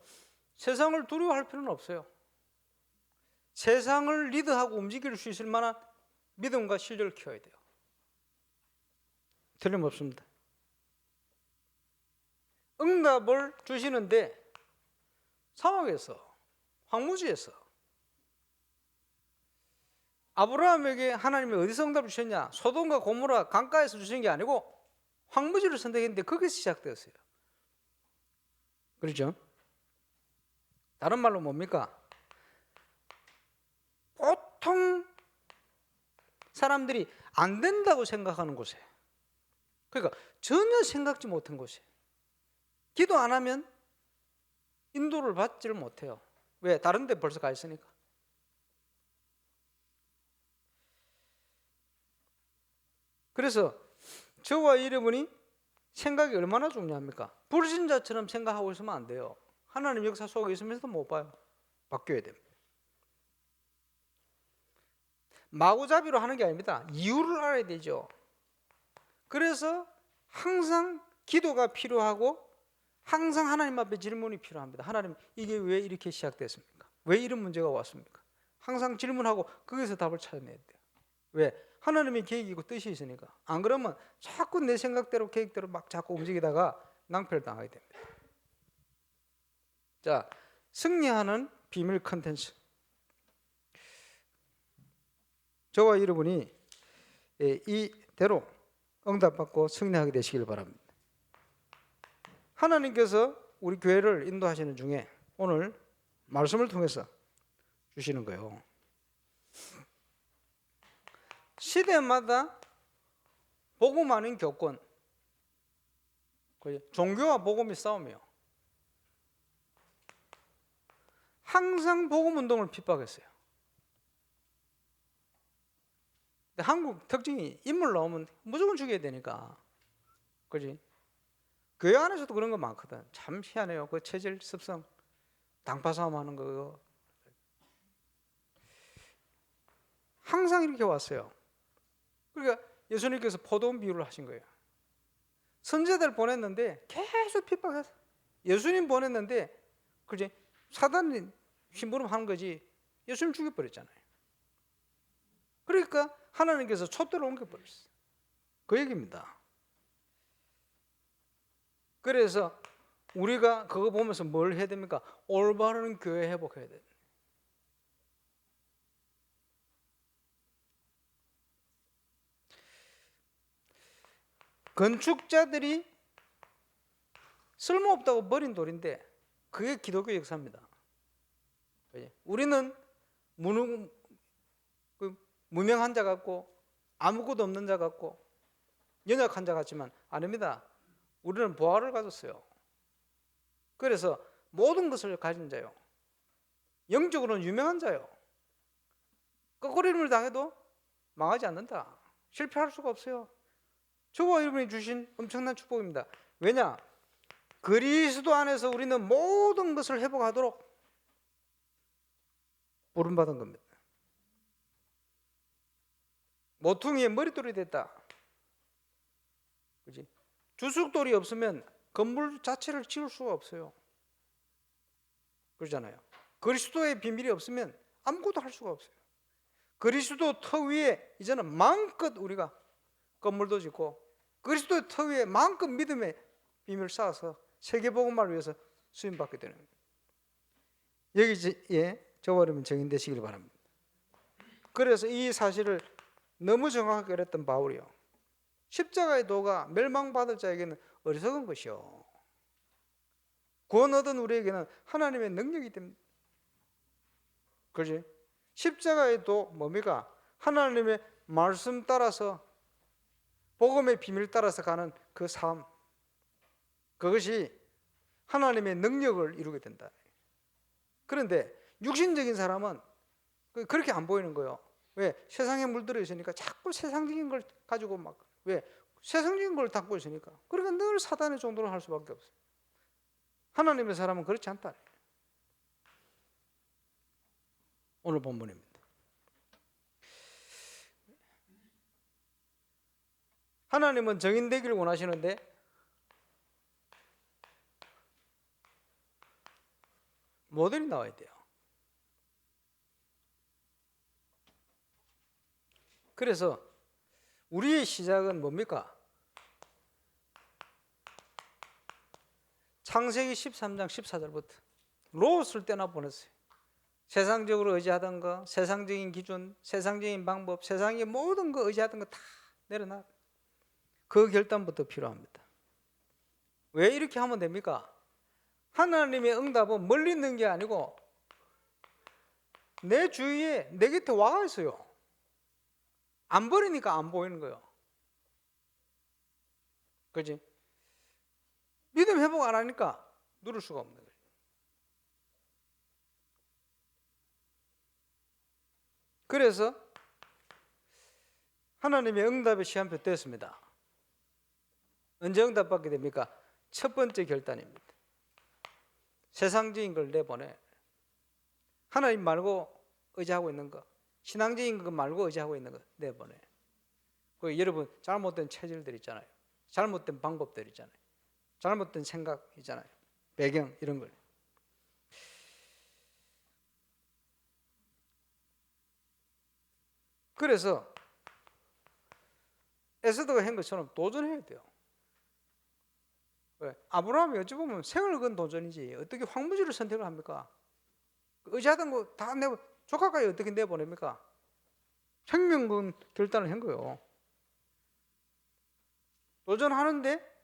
A: 세상을 두려워할 필요는 없어요. 세상을 리드하고 움직일 수 있을 만한 믿음과 실력을 키워야 돼요. 틀림없습니다. 응답을 주시는데 사막에서, 황무지에서 아브라함에게 하나님이 어디서 응답을 주셨냐? 소돔과 고모라 강가에서 주신 게 아니고 황무지를 선택했는데 거기서 시작되었어요. 그렇죠? 다른 말로 뭡니까? 보통 사람들이 안 된다고 생각하는 곳에, 그러니까 전혀 생각지 못한 곳에 기도 안 하면 인도를 받지를 못해요. 왜? 다른 데 벌써 가 있으니까. 그래서 저와 여러분이 생각이 얼마나 중요합니까? 불신자처럼 생각하고 있으면 안 돼요. 하나님 역사 속에 있으면서도 못 봐요. 바뀌어야 됩니다. 마구잡이로 하는 게 아닙니다. 이유를 알아야 되죠. 그래서 항상 기도가 필요하고 항상 하나님 앞에 질문이 필요합니다. 하나님, 이게 왜 이렇게 시작됐습니까? 왜 이런 문제가 왔습니까? 항상 질문하고 거기서 답을 찾아내야 돼요. 왜? 하나님의 계획이고 뜻이 있으니까. 안 그러면 자꾸 내 생각대로 계획대로 막 자꾸 움직이다가 낭패를 당하게 됩니다. 자, 승리하는 비밀 컨텐츠. 저와 여러분이 이대로 응답받고 승리하게 되시길 바랍니다. 하나님께서 우리 교회를 인도하시는 중에 오늘 말씀을 통해서 주시는 거예요. 시대마다 복음 아닌 교권, 종교와 복음의 싸움이요. 항상 복음 운동을 핍박했어요. 근데 한국 특징이 인물 나오면 무조건 죽여야 되니까, 그지? 교회 안에서도 그런 거 많거든. 참 희한해요. 그 체질 습성, 당파 싸움 하는 거 항상 이렇게 왔어요. 그러니까 예수님께서 포도원 비유를 하신 거예요. 선제들 보냈는데 계속 핍박해서 예수님 보냈는데 그지? 사단이 심부름 하는 거지. 예수님 죽여버렸잖아요. 그러니까 하나님께서 촛대로 옮겨버렸어요. 그 얘기입니다. 그래서 우리가 그거 보면서 뭘 해야 됩니까? 올바른 교회 회복해야 돼요. 건축자들이 쓸모없다고 버린 돌인데 그게 기독교 역사입니다. 우리는 무명한 자 같고 아무것도 없는 자 같고 연약한 자 같지만 아닙니다. 우리는 보화를 가졌어요. 그래서 모든 것을 가진 자요. 영적으로는 유명한 자요. 거꾸림을 당해도 망하지 않는다. 실패할 수가 없어요. 저와 여러분이 주신 엄청난 축복입니다. 왜냐? 그리스도 안에서 우리는 모든 것을 회복하도록 부름받은 겁니다. 모퉁이에 머릿돌이 됐다. 그지? 주석돌이 없으면 건물 자체를 지을 수가 없어요. 그러잖아요. 그리스도의 비밀이 없으면 아무것도 할 수가 없어요. 그리스도 터 위에 이제는 마음껏 우리가 건물도 짓고 그리스도의 터 위에 마음껏 믿음의 비밀을 쌓아서 세계복음화를 위해서 수임받게 되는 거예요. 여기에 저와 여러분 정인되시길 바랍니다. 그래서 이 사실을 너무 정확하게 그랬던 바울이요. 십자가의 도가 멸망받을 자에게는 어리석은 것이요. 구원 얻은 우리에게는 하나님의 능력이 됩니다. 그렇지? 십자가의 도 뭡니까? 하나님의 말씀 따라서 복음의 비밀 따라서 가는 그 삶. 그것이 하나님의 능력을 이루게 된다. 그런데 육신적인 사람은 그렇게 안 보이는 거예요. 왜? 세상에 물들어 있으니까 자꾸 세상적인 걸 가지고 막 왜? 세상적인 걸 담고 있으니까. 그러니까 늘 사단의 종도를 할 수밖에 없어요. 하나님의 사람은 그렇지 않다. 오늘 본문입니다. 하나님은 정인되기를 원하시는데 모델이 나와야 돼요. 그래서 우리의 시작은 뭡니까? 창세기 13장 14절부터 롯을 떼어보냈어요. 세상적으로 의지하던 거, 세상적인 기준, 세상적인 방법, 세상의 모든 거 의지하던 거 다 내려놔. 그 결단부터 필요합니다. 왜 이렇게 하면 됩니까? 하나님의 응답은 멀리 있는 게 아니고 내 주위에 내 곁에 와 있어요. 안 버리니까 안 보이는 거예요. 그렇지? 믿음 회복 안 하니까 누를 수가 없는 거예요. 그래서 하나님의 응답의 시한표 됐습니다. 언제 응답받게 됩니까? 첫 번째 결단입니다. 세상적인 걸 내보내. 하나님 말고 의지하고 있는 거, 신앙적인 것 말고 의지하고 있는 거 내보내. 그 여러분 잘못된 체질들 있잖아요. 잘못된 방법들 있잖아요. 잘못된 생각 있잖아요. 배경 이런 걸. 그래서 에스더가 한 것처럼 도전해야 돼요. 왜? 아브라함이 어찌 보면 생을 건 도전이지 어떻게 황무지를 선택을 합니까? 의지하던 거 다 내고 조카까지 어떻게 내보냅니까? 생명 건 결단을 한 거예요. 도전하는데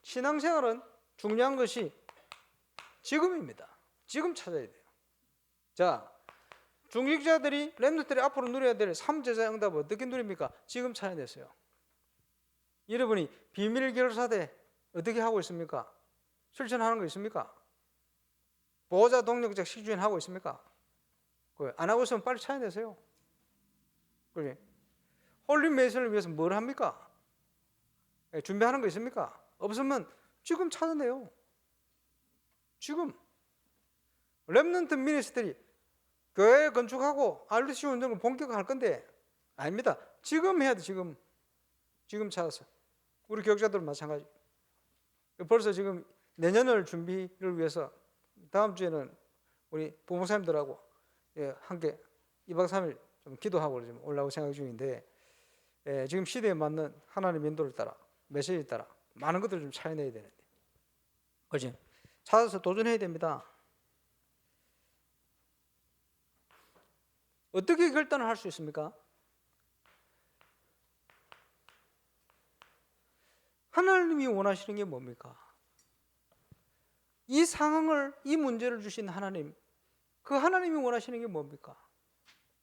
A: 신앙생활은 중요한 것이 지금입니다. 지금 찾아야 돼요. 자, 중직자들이 렘넌트들이 앞으로 누려야 될 3제자 응답을 어떻게 누립니까? 지금 찾아냈어요. 여러분이 비밀 결사대 어떻게 하고 있습니까? 실천하는 거 있습니까? 보호자 동력적 식주인 하고 있습니까? 안 하고 있으면 빨리 찾아내세요. 그래. 홀린 메이슨을 위해서 뭘 합니까? 준비하는 거 있습니까? 없으면 지금 찾아내요. 지금 렘넌트 미니스트리 교회 건축하고 RDC 운동을 본격화할 건데 아닙니다. 지금 해야 돼. 지금 찾아서 우리 교육자들은 마찬가지. 벌써 지금 내년을 준비를 위해서 다음 주에는 우리 부목사님들하고 함께 2박 3일 좀 기도하고 좀 올라오고 생각 중인데 지금 시대에 맞는 하나님의 인도를 따라 메시지에 따라 많은 것들을 좀 찾아내야 되는데 그렇지? 찾아서 도전해야 됩니다. 어떻게 결단을 할 수 있습니까? 하나님이 원하시는 게 뭡니까? 이 상황을, 이 문제를 주신 하나님, 그 하나님이 원하시는 게 뭡니까?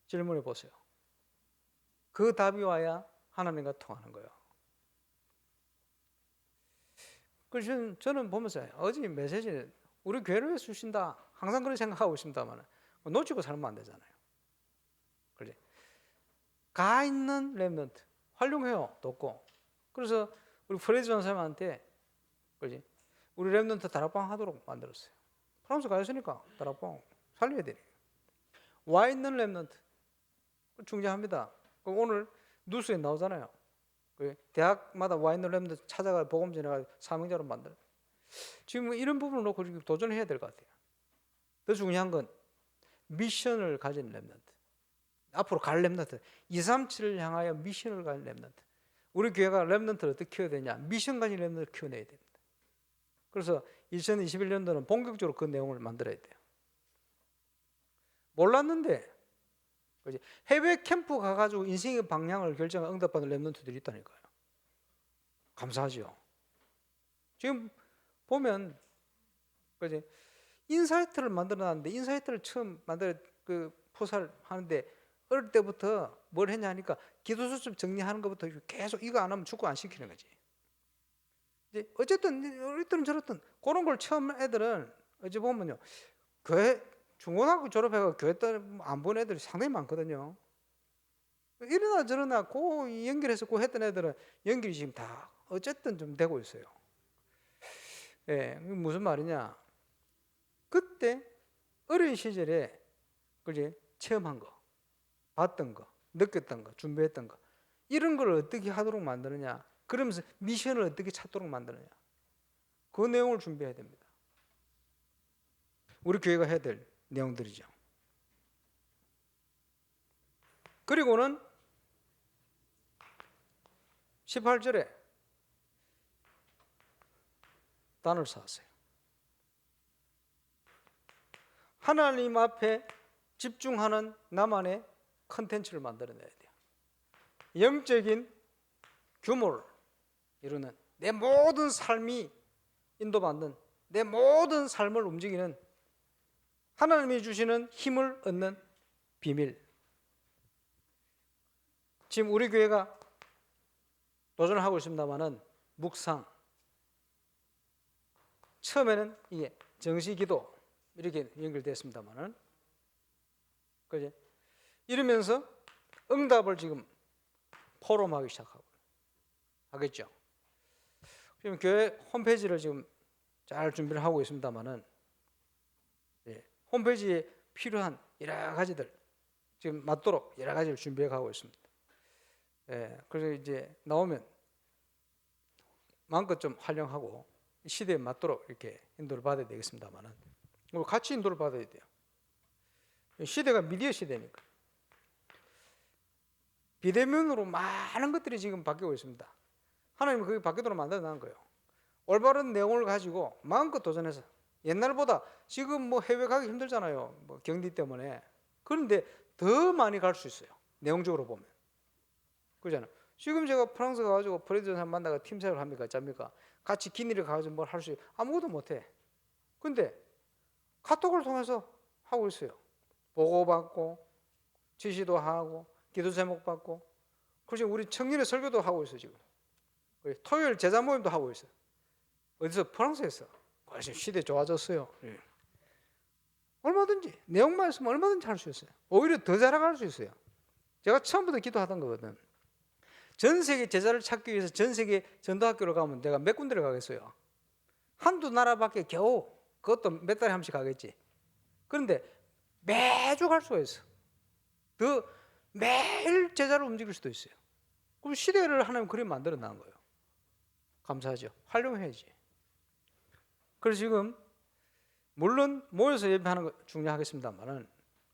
A: 질문해 보세요. 그 답이 와야 하나님과 통하는 거예요. 그래서 저는 보면서 어제 메시지는 우리 교회를 위해서 주신다. 항상 그렇게 생각하고 있습니다만 놓치고 살면 안 되잖아요. 그래. 가 있는 렘넌트 활용해요. 돕고. 그래서 우리 프레즈 전사님한테 그지? 우리 렘넌트 다락방 하도록 만들었어요. 프랑스 가 있으니까 다락방 살려야 되네. 와 있는 렘넌트 중요합니다. 오늘 뉴스에 나오잖아요. 대학마다 와 있는 렘넌트 찾아가 복음 전해가 사명자로 만들어. 지금 이런 부분을 놓고 지금 도전해야 될 것 같아요. 더 중요한 건 미션을 가진 렘넌트. 앞으로 갈 렘넌트. 237을 향하여 미션을 가진 렘넌트. 우리 교회가 렘넌트를 어떻게 키워야 되냐? 미션 가진 렘넌트를 키워내야 됩니다. 그래서 2021년도는 본격적으로 그 내용을 만들어야 돼요. 몰랐는데 그렇지? 해외 캠프 가가지고 인생의 방향을 결정한 응답받는 렘넌트들이 있다니까요. 감사하죠. 지금 보면 그렇지? 인사이트를 만들어놨는데 인사이트를 처음 만들어 그 포사를 하는데 어릴 때부터 뭘 했냐 하니까 기도수첩 정리하는 것부터 계속 이거 안 하면 축구 안 시키는 거지. 이제 어쨌든 이랬든 저랬든 그런 걸 처음 애들은 어찌 보면요 교회 중고등학교 졸업해가 교회 안 본 애들이 상당히 많거든요. 이러나 저러나 그 연결해서 그 했던 애들은 연결이 지금 다 어쨌든 좀 되고 있어요. 예, 무슨 말이냐? 그때 어린 시절에 그지 체험한 거, 봤던 거, 느꼈던 거, 준비했던 거 이런 걸 어떻게 하도록 만드느냐? 그러면서 미션을 어떻게 찾도록 만드느냐? 그 내용을 준비해야 됩니다. 우리 교회가 해야 될 내용들이죠. 그리고는 18절에 단을 쌓았어요. 하나님 앞에 집중하는 나만의 컨텐츠를 만들어내야 돼요. 영적인 규모를 이루는 내 모든 삶이 인도받는 내 모든 삶을 움직이는 하나님이 주시는 힘을 얻는 비밀. 지금 우리 교회가 도전을 하고 있습니다만은 묵상 처음에는 이게 정시기도 이렇게 연결됐습니다만은 그죠? 이러면서 응답을 지금 포럼하기 시작하고 하겠죠. 지금 교회 홈페이지를 지금 잘 준비를 하고 있습니다만은 홈페이지에 필요한 여러 가지들 지금 맞도록 여러 가지를 준비해 가고 있습니다. 그래서 이제 나오면 마음껏 좀 활용하고 시대에 맞도록 이렇게 인도를 받아야 되겠습니다만은 같이 인도를 받아야 돼요. 시대가 미디어 시대니까. 비대면으로 많은 것들이 지금 바뀌고 있습니다. 하나님은 그게 바뀌도록 만들어 놓은 거예요. 올바른 내용을 가지고 마음껏 도전해서 옛날보다 지금 뭐 해외 가기 힘들잖아요. 뭐 경기 때문에. 그런데 더 많이 갈 수 있어요. 내용적으로 보면. 그러잖아요. 지금 제가 프랑스 가가지고 프레지던트 만나가 팀 생활을 합니까? 어쩝니까? 같이 기니를 가가지고 뭘 할 수 아무것도 못해. 근데 카톡을 통해서 하고 있어요. 보고받고 지시도 하고 기도 제목 받고 그리고 우리 청년의 설교도 하고 있어요. 지금 토요일 제자 모임도 하고 있어요. 어디서? 프랑스에서. 시대 좋아졌어요. 예. 얼마든지 내용만 있으면 얼마든지 할 수 있어요. 오히려 더 잘할 수 있어요. 제가 처음부터 기도하던 거거든. 전 세계 제자를 찾기 위해서 전 세계 전도학교를 가면 내가 몇 군데를 가겠어요. 한두 나라밖에 겨우 그것도 몇 달에 한 번씩 가겠지. 그런데 매주 갈 수가 있어. 더 매일 제자를 움직일 수도 있어요. 그럼 시대를 하나님 그림 만들어 놓은 거예요. 감사하죠. 활용해야지. 그래서 지금 물론 모여서 예배하는 거 중요하겠습니다만은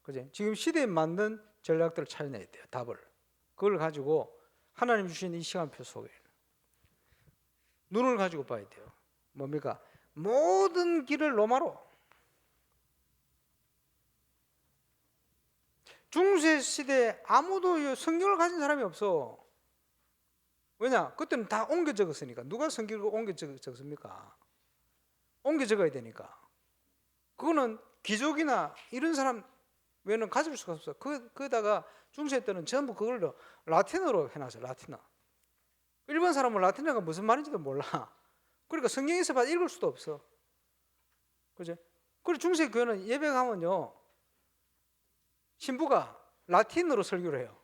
A: 그죠? 지금 시대에 맞는 전략들을 찾아내야 돼요. 답을. 그걸 가지고 하나님 주신 이 시간표 속에 눈을 가지고 봐야 돼요. 뭡니까? 모든 길을 로마로. 중세 시대에 아무도 성경을 가진 사람이 없어. 왜냐? 그때는 다 옮겨 적었으니까. 누가 성경을 옮겨 적습니까? 옮겨 적어야 되니까. 그거는 귀족이나 이런 사람 외에는 가질 수가 없어. 그다가 중세 때는 전부 그걸로 라틴어로 해놨어요. 라틴어. 일본 사람은 라틴어가 무슨 말인지도 몰라. 그러니까 성경에서 봐도 읽을 수도 없어. 그죠? 그리고 중세 교회는 예배 가면요, 신부가 라틴어로 설교를 해요.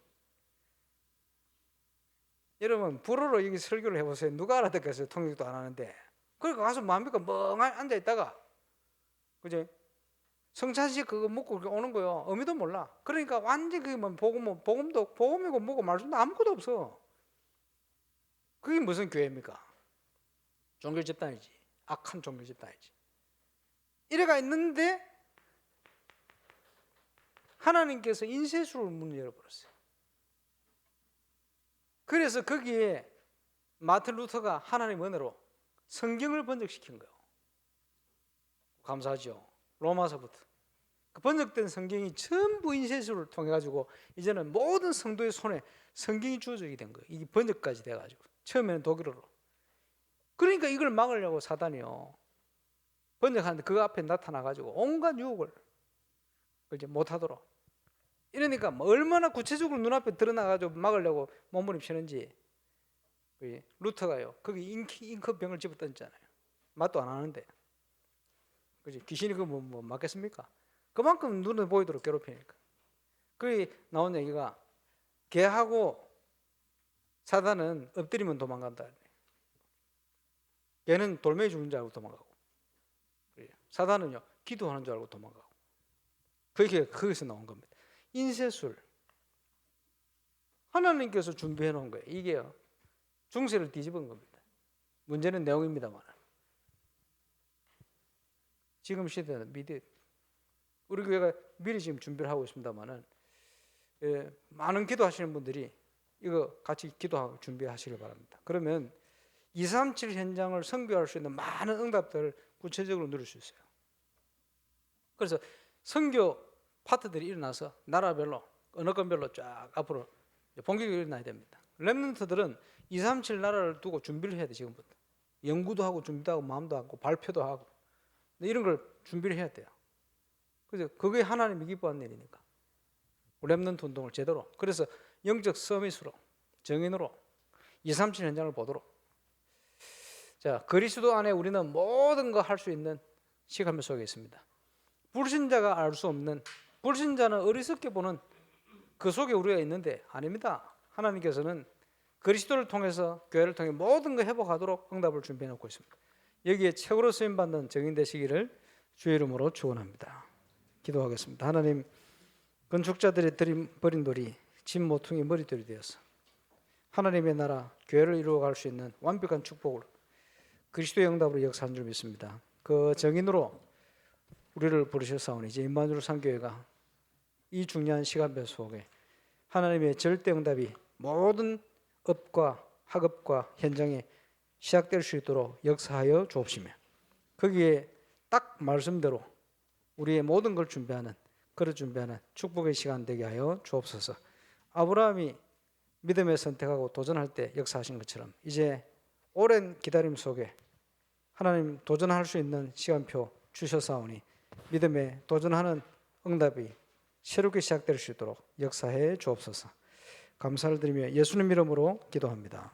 A: 여러분 불어로 여기 설교를 해보세요. 누가 알아듣겠어요? 통역도 안 하는데. 그러니까 가서 뭡니까? 멍하니 앉아 있다가, 그죠? 성찬식 그거 먹고 오는 거요. 의미도 몰라. 그러니까 완전 그게 뭐 복음이고 뭐고 말씀도 아무것도 없어. 그게 무슨 교회입니까? 종교 집단이지. 악한 종교 집단이지. 이래가 있는데 하나님께서 인쇄술을 문을 열어버렸어요. 그래서 거기에 마틴 루터가 하나님 은혜로 성경을 번역시킨 거예요. 감사하죠. 로마서부터. 그 번역된 성경이 전부 인쇄술을 통해 가지고 이제는 모든 성도의 손에 성경이 주어지게 된 거예요. 이게 번역까지 돼가지고 처음에는 독일어로. 그러니까 이걸 막으려고 사단이요, 번역하는데 그 앞에 나타나가지고 온갖 유혹을 이제 못하도록. 이러니까 뭐 얼마나 구체적으로 눈앞에 드러나가지고 막으려고 몸부림치는지. 루터가요, 거기 잉크병을 집어 던졌잖아요. 맛도 안 하는데. 그지? 귀신이 그 뭐 맞겠습니까? 그만큼 눈에 보이도록 괴롭히니까. 거기 나온 얘기가 개하고 사단은 엎드리면 도망간다. 개는 돌멩이 죽는 줄 알고 도망가고, 사단은요 기도하는 줄 알고 도망가고. 그게 거기서 나온 겁니다. 인쇄술 하나님께서 준비해 놓은 거예요. 이게요 중세를 뒤집은 겁니다. 문제는 내용입니다만 지금 시대는 미리, 우리 교회가 미리 지금 준비를 하고 있습니다만은, 많은 기도하시는 분들이 이거 같이 기도하고 준비하시길 바랍니다. 그러면 237 현장을 선교할 수 있는 많은 응답들을 구체적으로 누릴 수 있어요. 그래서 선교 파트들이 일어나서 나라별로 어느 건별로 쫙 앞으로 본격적으로 일어나야 됩니다. 렘넌트들은 237 나라를 두고 준비를 해야 돼. 지금부터 연구도 하고 준비도 하고 마음도 하고 발표도 하고 이런 걸 준비를 해야 돼요. 그래서 그게 하나님이 기뻐하는 일이니까 렘넌트 운동을 제대로, 그래서 영적 서밋으로 정인으로 237 현장을 보도록. 자, 그리스도 안에 우리는 모든 거 할 수 있는 시간표 속에 있습니다. 불신자가 알 수 없는, 불신자는 어리석게 보는 그 속에 우리가 있는데 아닙니다. 하나님께서는 그리스도를 통해서 교회를 통해 모든 거 회복하도록 응답을 준비해 놓고 있습니다. 여기에 최고로 쓰임받는 증인 되시기를 주의 이름으로 축원합니다. 기도하겠습니다. 하나님, 건축자들이 버린 돌이 진 모퉁이 머리돌이 되어서 하나님의 나라 교회를 이루어갈 수 있는 완벽한 축복을 그리스도의 응답으로 역사한 줄 믿습니다. 그 증인으로 우리를 부르셨사오니 이제 임마누엘 상교회가 이 중요한 시간표 속에 하나님의 절대 응답이 모든 업과 학업과 현장에 시작될 수 있도록 역사하여 주옵시며 거기에 딱 말씀대로 우리의 모든 걸 준비하는 그를 준비하는 축복의 시간 되게 하여 주옵소서. 아브라함이 믿음에 선택하고 도전할 때 역사하신 것처럼 이제 오랜 기다림 속에 하나님 도전할 수 있는 시간표 주셔사오니 믿음에 도전하는 응답이 새롭게 시작될 수 있도록 역사해 주옵소서. 감사를 드리며 예수님 이름으로 기도합니다.